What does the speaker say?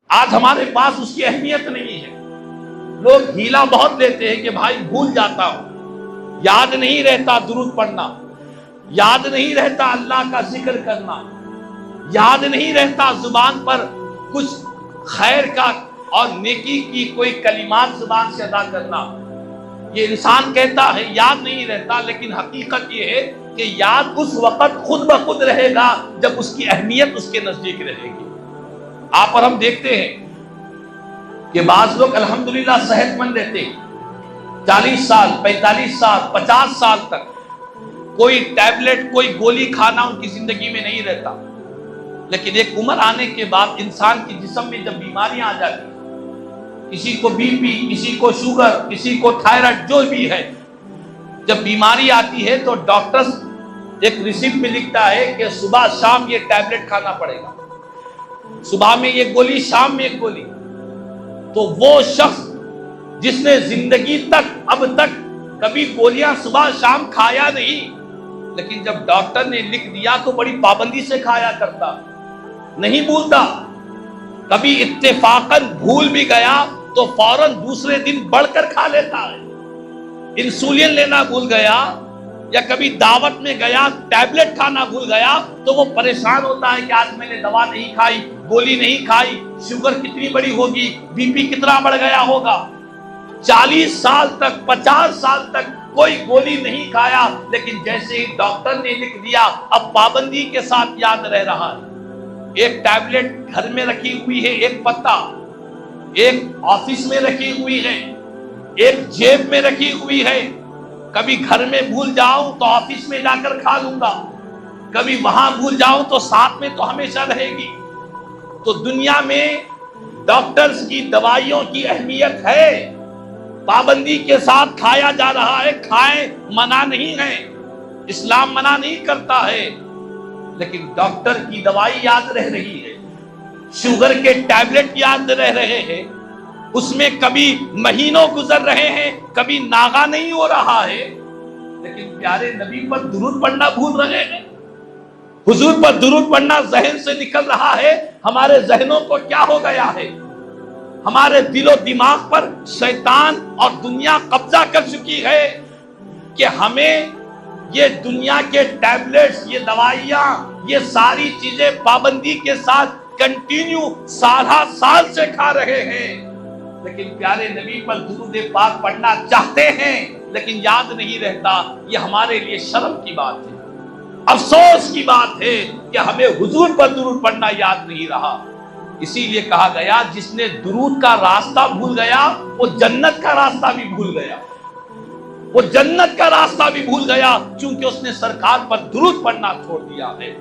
آج ہمارے پاس اس کی اہمیت نہیں ہے. لوگ ہیلا بہت لیتے ہیں کہ بھائی بھول جاتا ہوں، یاد نہیں رہتا درود پڑھنا، یاد نہیں رہتا اللہ کا ذکر کرنا، یاد نہیں رہتا زبان پر کچھ خیر کا اور نیکی کی کوئی کلمات زبان سے ادا کرنا. یہ انسان کہتا ہے یاد نہیں رہتا، لیکن حقیقت یہ ہے کہ یاد اس وقت خود بخود رہے گا جب اس کی اہمیت اس کے نزدیک رہے گی. آپ اور ہم دیکھتے ہیں کہ بعض لوگ الحمدللہ صحت مند رہتے ہیں، 40 سال 45 سال 50 سال تک کوئی ٹیبلٹ کوئی گولی کھانا ان کی زندگی میں نہیں رہتا. لیکن ایک عمر آنے کے بعد انسان کے جسم میں جب بیماریاں آ جاتی ہیں، کسی کو بی پی، کسی کو شوگر، کسی کو تھائرائیڈ، جو بھی ہے، جب بیماری آتی ہے تو ڈاکٹر ایک ریسیپٹ میں لکھتا ہے کہ صبح شام یہ ٹیبلٹ کھانا پڑے گا، صبح میں یہ گولی، شام میں ایک گولی. تو وہ شخص جس نے زندگی تک اب تک کبھی گولیاں صبح شام کھایا نہیں، لیکن جب ڈاکٹر نے لکھ دیا تو بڑی پابندی سے کھایا کرتا، نہیں بھولتا. کبھی اتفاقاً بھول بھی گیا تو فوراً دوسرے دن بڑھ کر کھا لیتا ہے. انسولین لینا بھول گیا یا کبھی دعوت میں گیا ٹیبلٹ کھانا بھول گیا تو وہ پریشان ہوتا ہے کہ آج میں نے دوا نہیں کھائی، گولی نہیں کھائی، شوگر کتنی بڑی ہوگی، بی پی کتنا بڑھ گیا ہوگا. 40 سال تک 50 سال تک کوئی گولی نہیں کھایا، لیکن جیسے ہی ڈاکٹر نے لکھ دیا اب پابندی کے ساتھ یاد رہ رہا ہے. ایک ٹیبلٹ گھر میں رکھی ہوئی ہے، ایک پتا، ایک آفس میں رکھی ہوئی ہے، ایک جیب میں رکھی ہوئی ہے. کبھی گھر میں بھول جاؤں تو آفس میں جا کر کھا لوں گا، کبھی وہاں بھول جاؤں تو ساتھ میں تو ہمیشہ رہے گی. تو دنیا میں ڈاکٹرز کی دوائیوں کی اہمیت ہے، پابندی کے ساتھ کھایا جا رہا ہے. کھائیں، منع نہیں ہے، اسلام منع نہیں کرتا ہے، لیکن ڈاکٹر کی دوائی یاد رہ رہی ہے، شوگر کے ٹیبلٹ یاد رہ رہے ہیں، اس میں کبھی مہینوں گزر رہے ہیں، کبھی ناغہ نہیں ہو رہا ہے، لیکن پیارے نبی پر درود پڑھنا بھول رہے ہیں. حضور پر درود پڑھنا ذہن سے نکل رہا ہے. ہمارے ذہنوں کو کیا ہو گیا ہے؟ ہمارے دل و دماغ پر شیطان اور دنیا قبضہ کر چکی ہے کہ ہمیں یہ دنیا کے ٹیبلٹس، یہ دوائیاں، یہ ساری چیزیں پابندی کے ساتھ کنٹینیو سال سے کھا رہے ہیں، لیکن پیارے نبی پر درود پاک پڑھنا چاہتے ہیں لیکن یاد نہیں رہتا. یہ ہمارے لیے شرم کی بات ہے، افسوس کی بات ہے کہ ہمیں حضور پر درود پڑھنا یاد نہیں رہا. اسی لیے کہا گیا جس نے درود کا راستہ بھول گیا وہ جنت کا راستہ بھی بھول گیا، وہ جنت کا راستہ بھی بھول گیا، کیونکہ اس نے سرکار پر درود پڑھنا چھوڑ دیا ہے.